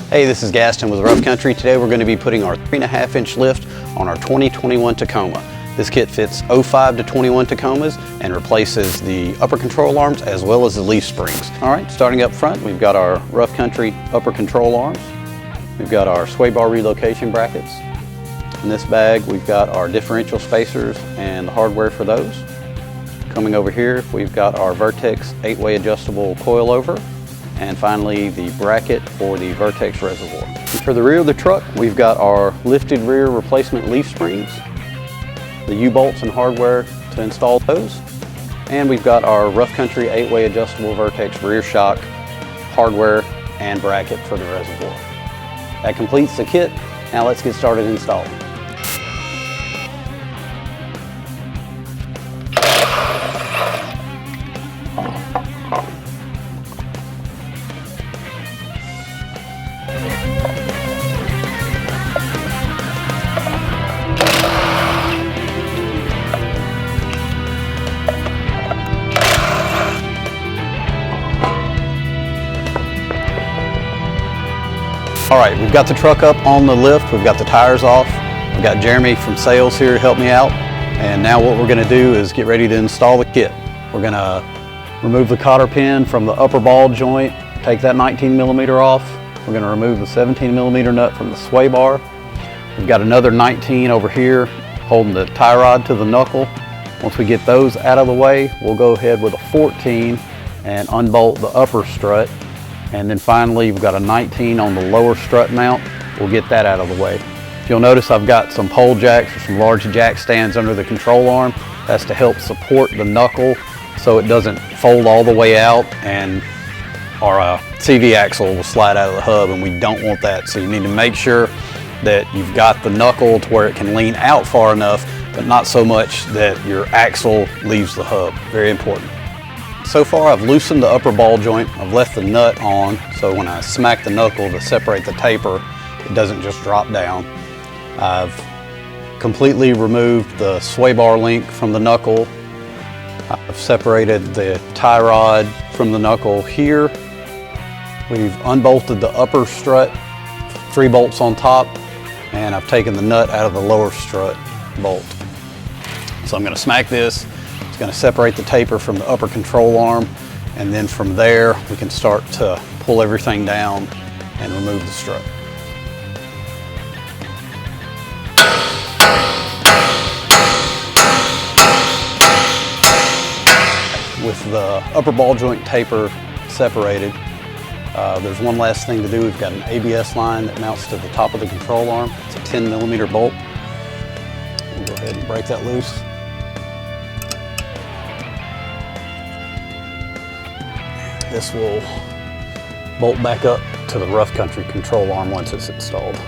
Hey, this is Gaston with Rough Country. Today we're going to be putting our 3.5-inch lift on our 2021 Tacoma. This kit fits 05 to 21 Tacomas and replaces the upper control arms as well as the leaf springs. All right, starting up front, we've got our Rough Country upper control arms. We've got our sway bar relocation brackets. In this bag, we've got our differential spacers and the hardware for those. Coming over here, we've got our Vertex 8-way adjustable coilover. And finally, the bracket for the Vertex reservoir. And for the rear of the truck, we've got our lifted rear replacement leaf springs, the U-bolts and hardware to install those, and we've got our Rough Country 8-way adjustable Vertex rear shock, hardware, and bracket for the reservoir. That completes the kit. Now let's get started installing. All right, we've got the truck up on the lift, we've got the tires off, we've got Jeremy from sales here to help me out, and now what we're gonna do is get ready to install the kit. We're gonna remove the cotter pin from the upper ball joint, take that 19mm off. We're gonna remove the 17mm nut from the sway bar. We've got another 19 over here holding the tie rod to the knuckle. Once we get those out of the way, we'll go ahead with a 14 and unbolt the upper strut. And then finally, we've got a 19 on the lower strut mount. We'll get that out of the way. If you'll notice, I've got some pole jacks or some large jack stands under the control arm. That's to help support the knuckle so it doesn't fold all the way out and our CV axle will slide out of the hub, and we don't want that. So you need to make sure that you've got the knuckle to where it can lean out far enough, but not so much that your axle leaves the hub. Very important. So far, I've loosened the upper ball joint. I've left the nut on, so when I smack the knuckle to separate the taper, it doesn't just drop down. I've completely removed the sway bar link from the knuckle. I've separated the tie rod from the knuckle here. We've unbolted the upper strut, 3 bolts on top, and I've taken the nut out of the lower strut bolt. So I'm gonna smack this. Going to separate the taper from the upper control arm, and then from there we can start to pull everything down and remove the strut. With the upper ball joint taper separated, there's one last thing to do. We've got an ABS line that mounts to the top of the control arm. It's a 10mm bolt. We'll go ahead and break that loose. This will bolt back up to the Rough Country control arm once it's installed.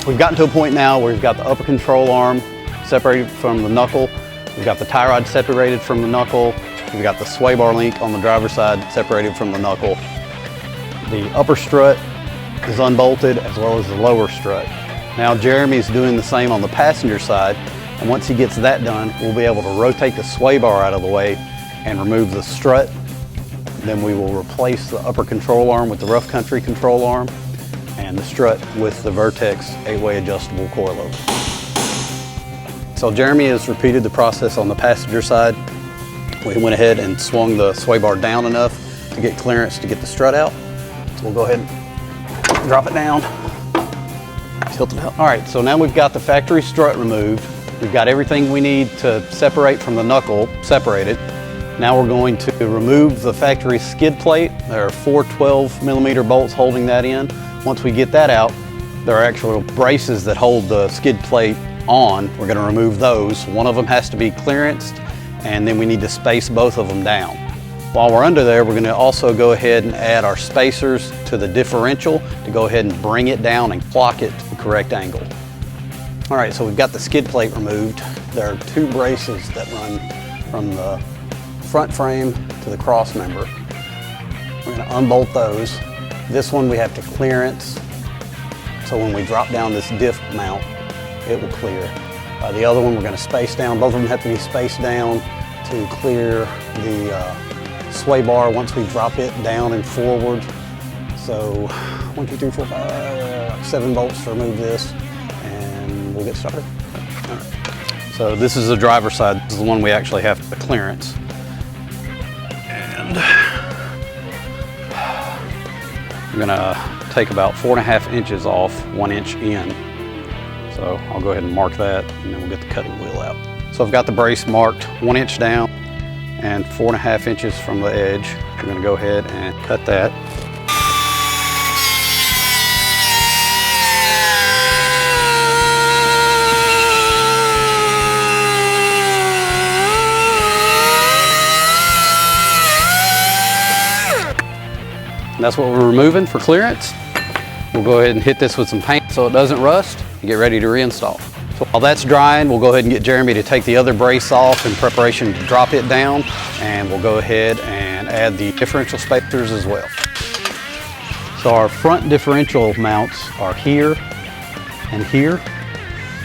We've gotten to a point now where we've got the upper control arm separated from the knuckle. We've got the tie rod separated from the knuckle. We've got the sway bar link on the driver's side separated from the knuckle. The upper strut is unbolted as well as the lower strut. Now Jeremy's doing the same on the passenger side, and once he gets that done, we'll be able to rotate the sway bar out of the way and remove the strut. Then we will replace the upper control arm with the Rough Country control arm and the strut with the Vertex 8-way adjustable coilover. So Jeremy has repeated the process on the passenger side. We went ahead and swung the sway bar down enough to get clearance to get the strut out. So we'll go ahead and drop it down, tilt it out. All right, so now we've got the factory strut removed. We've got everything we need to separate from the knuckle separated. Now we're going to remove the factory skid plate. There are 4 12mm bolts holding that in. Once we get that out, there are actual braces that hold the skid plate on. We're gonna remove those. One of them has to be clearanced, and then we need to space both of them down. While we're under there, we're going to also go ahead and add our spacers to the differential to go ahead and bring it down and clock it to the correct angle. All right, so we've got the skid plate removed. There are 2 braces that run from the front frame to the cross member. We're going to unbolt those. This one we have to clearance so when we drop down this diff mount, it will clear. The other one we're going to space down. Both of them have to be spaced down to clear the sway bar once we drop it down and forward. So 1, 2, 3, 4, 5, 7 bolts to remove this, and we'll get started. All right. So this is the driver's side. This is the one we actually have the clearance. And I'm gonna take about 4.5 inches off 1 inch in. So I'll go ahead and mark that, and then we'll get the cutting wheel out. So I've got the brace marked 1 inch down and 4.5 inches from the edge. I'm gonna go ahead and cut that. And that's what we're removing for clearance. We'll go ahead and hit this with some paint so it doesn't rust and get ready to reinstall. So while that's drying, we'll go ahead and get Jeremy to take the other brace off in preparation to drop it down, and we'll go ahead and add the differential spacers as well. So our front differential mounts are here and here.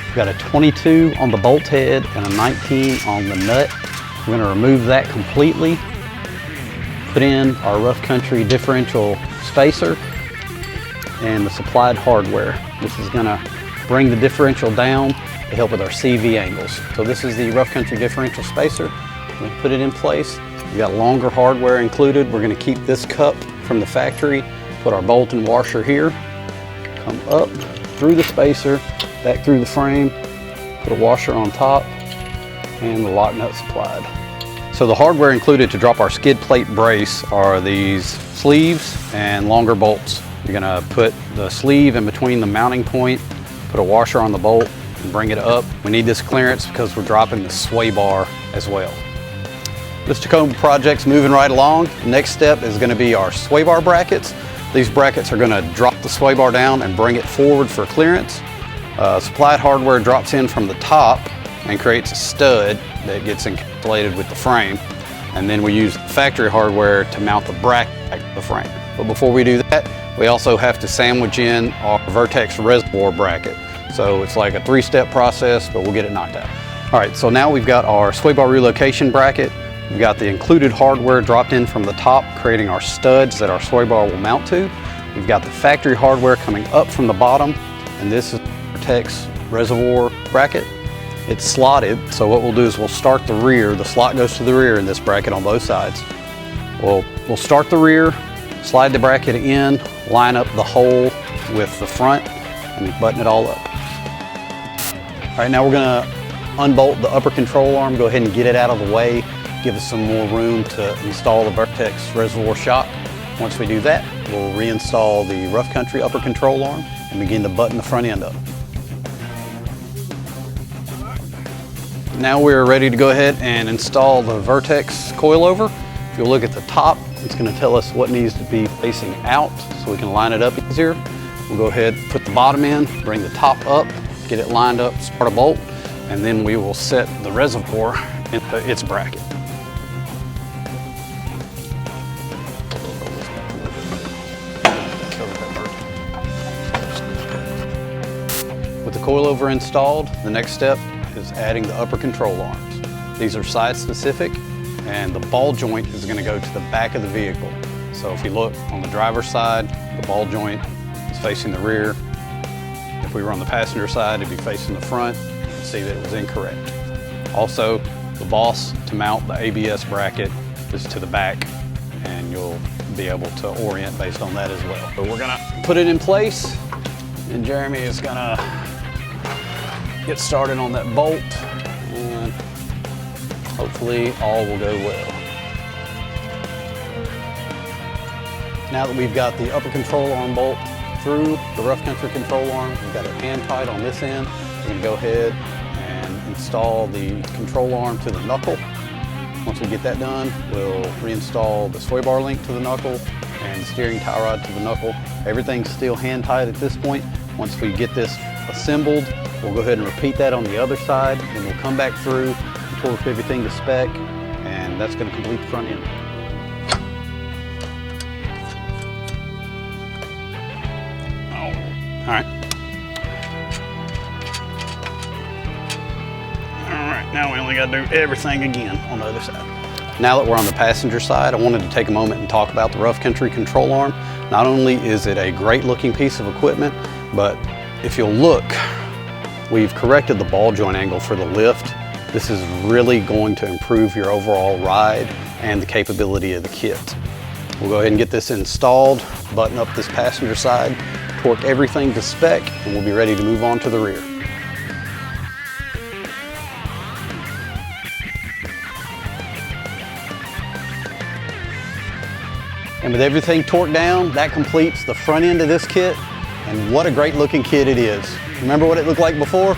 We've got a 22 on the bolt head and a 19 on the nut. We're gonna remove that completely, put in our rough country differential spacer and the supplied hardware. This is gonna bring the differential down to help with our CV angles. So this is the rough country differential spacer. We'll put it in place. We've got longer hardware included. We're gonna keep this cup from the factory, put our bolt and washer here, come up through the spacer, back through the frame, put a washer on top, and the lock nut supplied. So the hardware included to drop our skid plate brace are these sleeves and longer bolts. You're gonna put the sleeve in between the mounting point, put a washer on the bolt, and bring it up. We need this clearance because we're dropping the sway bar as well. This Tacoma project's moving right along. The next step is gonna be our sway bar brackets. These brackets are gonna drop the sway bar down and bring it forward for clearance. Supplied hardware drops in from the top and creates a stud that gets encapsulated with the frame. And then we use factory hardware to mount the bracket back to the frame. But before we do that, we also have to sandwich in our Vertex reservoir bracket. So it's like a 3-step process, but we'll get it knocked out. All right, so now we've got our sway bar relocation bracket. We've got the included hardware dropped in from the top, creating our studs that our sway bar will mount to. We've got the factory hardware coming up from the bottom, and this is the Vertex reservoir bracket. It's slotted, so what we'll do is we'll start the rear. The slot goes to the rear in this bracket on both sides. We'll start the rear, slide the bracket in, line up the hole with the front, and button it all up. All right, now we're gonna unbolt the upper control arm, go ahead and get it out of the way, give us some more room to install the Vertex reservoir shock. Once we do that, we'll reinstall the rough country upper control arm and begin to button the front end up. Now we're ready to go ahead and install the Vertex Coilover. If you look at the top, it's going to tell us what needs to be facing out so we can line it up easier. We'll go ahead, put the bottom in, bring the top up, get it lined up, start a bolt, and then we will set the reservoir into its bracket. With the coilover installed, the next step is adding the upper control arms. These are side specific, and the ball joint is going to go to the back of the vehicle. So if you look on the driver's side, the ball joint is facing the rear. If we were on the passenger side, it'd be facing the front. You'd see that it was incorrect. Also, the boss to mount the ABS bracket is to the back, and you'll be able to orient based on that as well. But we're gonna put it in place, and Jeremy is gonna get started on that bolt, and hopefully all will go well. Now that we've got the upper control arm bolt through the rough country control arm, we've got it hand tight on this end. We're gonna go ahead and install the control arm to the knuckle. Once we get that done, we'll reinstall the sway bar link to the knuckle and the steering tie rod to the knuckle. Everything's still hand tight at this point. Once we get this assembled, we'll go ahead and repeat that on the other side, and we'll come back through and torque everything to spec, and that's going to complete the front end. All right, Now we only got to do everything again on the other side. Now that we're on the passenger side, I wanted to take a moment and talk about the rough country control arm. Not only is it a great looking piece of equipment, but if you'll look, we've corrected the ball joint angle for the lift. This is really going to improve your overall ride and the capability of the kit. We'll go ahead and get this installed, button up this passenger side, torque everything to spec, and we'll be ready to move on to the rear. And with everything torqued down, that completes the front end of this kit. And what a great looking kit it is. Remember what it looked like before?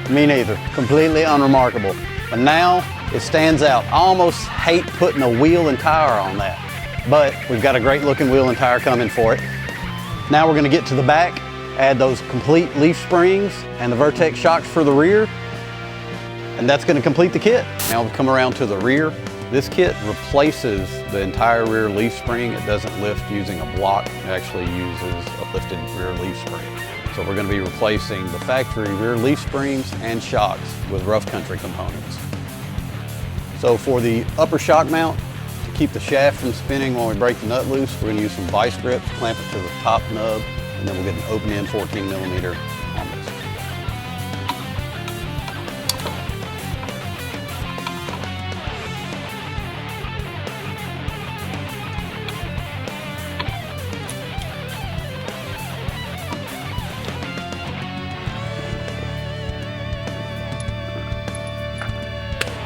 Me neither, completely unremarkable. But now it stands out. I almost hate putting a wheel and tire on that, but we've got a great looking wheel and tire coming for it. Now we're gonna get to the back, add those complete leaf springs and the Vertex shocks for the rear, and that's gonna complete the kit. Now we'll come around to the rear. This kit replaces the entire rear leaf spring. It doesn't lift using a block. It actually uses a lifted rear leaf spring. So we're going to be replacing the factory rear leaf springs and shocks with rough country components. So for the upper shock mount, to keep the shaft from spinning while we break the nut loose, we're going to use some vice grips, clamp it to the top nub, and then we'll get an open-end 14mm on this.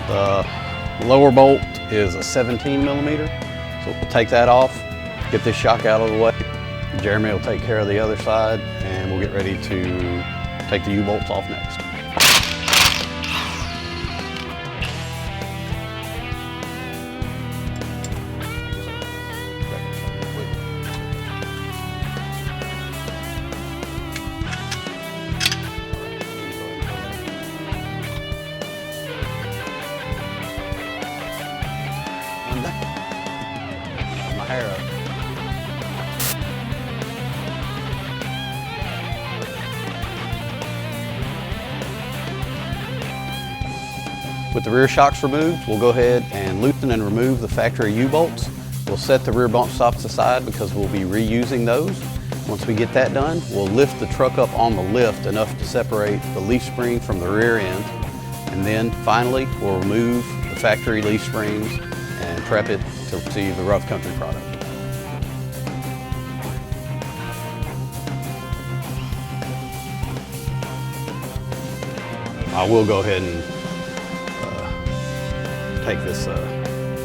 The lower bolt is a 17mm, so we'll take that off, get this shock out of the way. Jeremy will take care of the other side, and we'll get ready to take the U-bolts off next. My hair up. With the rear shocks removed, we'll go ahead and loosen and remove the factory U-bolts. We'll set the rear bump stops aside because we'll be reusing those. Once we get that done, we'll lift the truck up on the lift enough to separate the leaf spring from the rear end. And then finally, we'll remove the factory leaf springs and prep it to receive the rough country product. I will go ahead and take this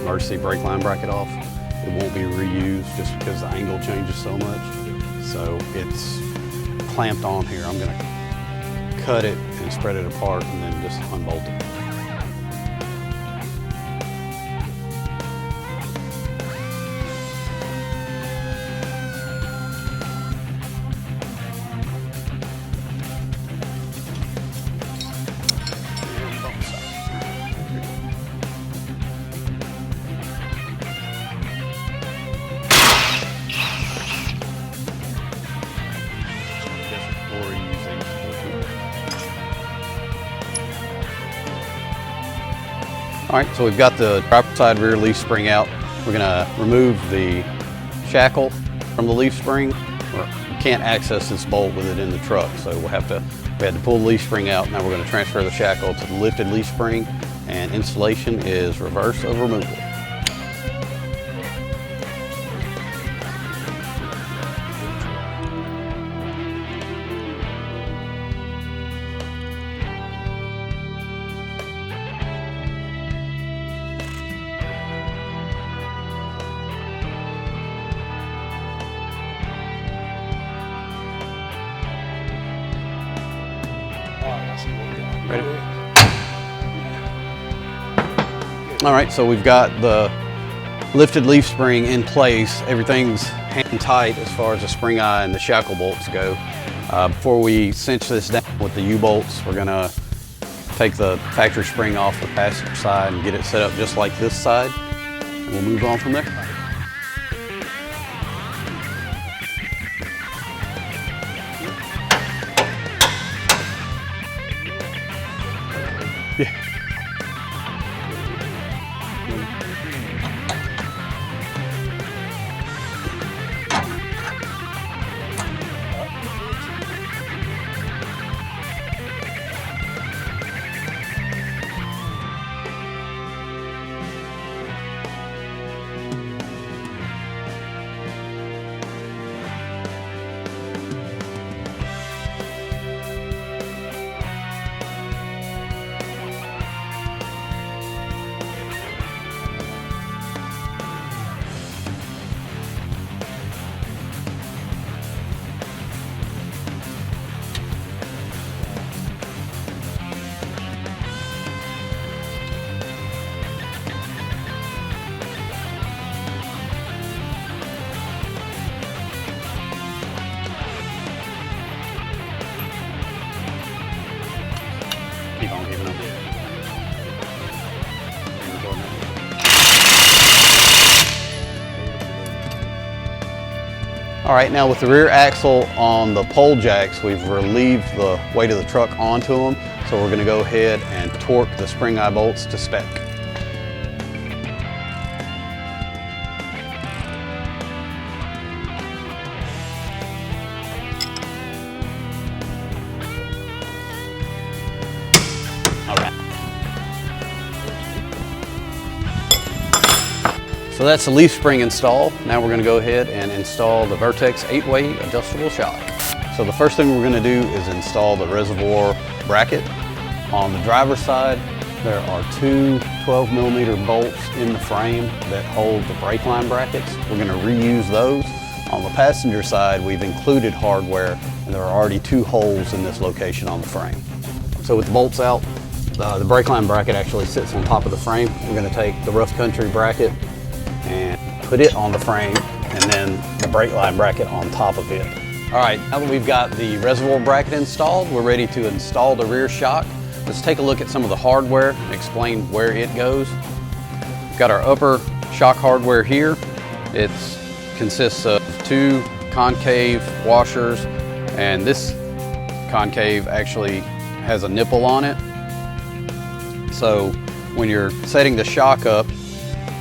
emergency brake line bracket off. It won't be reused just because the angle changes so much. So it's clamped on here. I'm gonna cut it and spread it apart and then just unbolt it. All right, so we've got the driver's side rear leaf spring out. We're gonna remove the shackle from the leaf spring. We can't access this bolt with it in the truck, so we had to pull the leaf spring out. Now we're gonna transfer the shackle to the lifted leaf spring, and installation is reverse of removal. Ready? All right, so we've got the lifted leaf spring in place. Everything's hand tight as far as the spring eye and the shackle bolts go. Before we cinch this down with the U-bolts, we're gonna take the factory spring off the passenger side and get it set up just like this side. And we'll move on from there. Yeah. All right, now with the rear axle on the pole jacks, we've relieved the weight of the truck onto them. So we're gonna go ahead and torque the spring eye bolts to spec. All right. So that's the leaf spring installed. Now we're gonna go ahead and install the Vertex 8-way adjustable shock. So the first thing we're gonna do is install the reservoir bracket. On the driver's side, there are two 12mm bolts in the frame that hold the brake line brackets. We're gonna reuse those. On the passenger side, we've included hardware, and there are already two holes in this location on the frame. So with the bolts out, the brake line bracket actually sits on top of the frame. We're gonna take the rough country bracket and put it on the frame, and then the brake line bracket on top of it. All right, now that we've got the reservoir bracket installed, we're ready to install the rear shock. Let's take a look at some of the hardware and explain where it goes. We've got our upper shock hardware here. It consists of two concave washers, and this concave actually has a nipple on it. So when you're setting the shock up,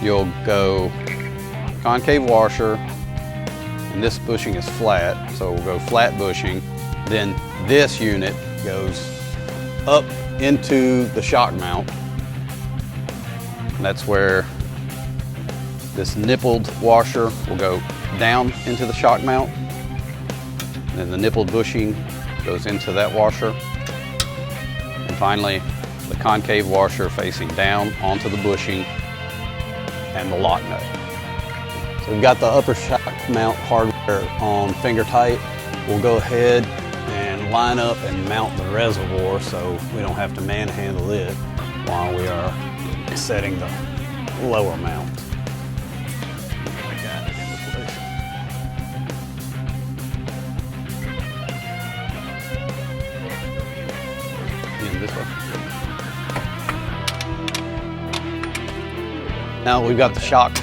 you'll go concave washer, and this bushing is flat, so we'll go flat bushing. Then this unit goes up into the shock mount. And that's where this nippled washer will go down into the shock mount. And then the nippled bushing goes into that washer. And finally, the concave washer facing down onto the bushing and the lock nut. So we've got the upper shock mount hardware on finger tight. We'll go ahead and line up and mount the reservoir so we don't have to manhandle it while we are setting the lower mount. I got it into place. In this way. Now we've got the shock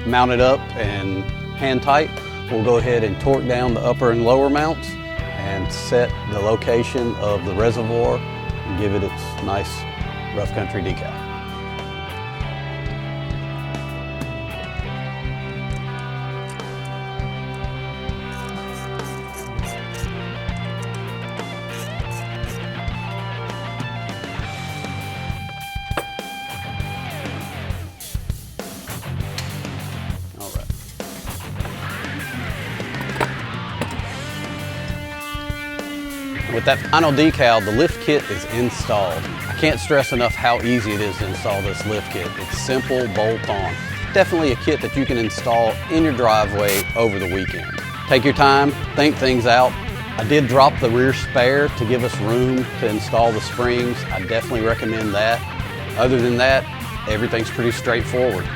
mounted up and hand tight, we'll go ahead and torque down the upper and lower mounts and set the location of the reservoir and give it its nice rough country decal. All right. With that final decal, the lift kit is installed. I can't stress enough how easy it is to install this lift kit. It's simple, bolt on. Definitely a kit that you can install in your driveway over the weekend. Take your time, think things out. I did drop the rear spare to give us room to install the springs. I definitely recommend that. Other than that, everything's pretty straightforward.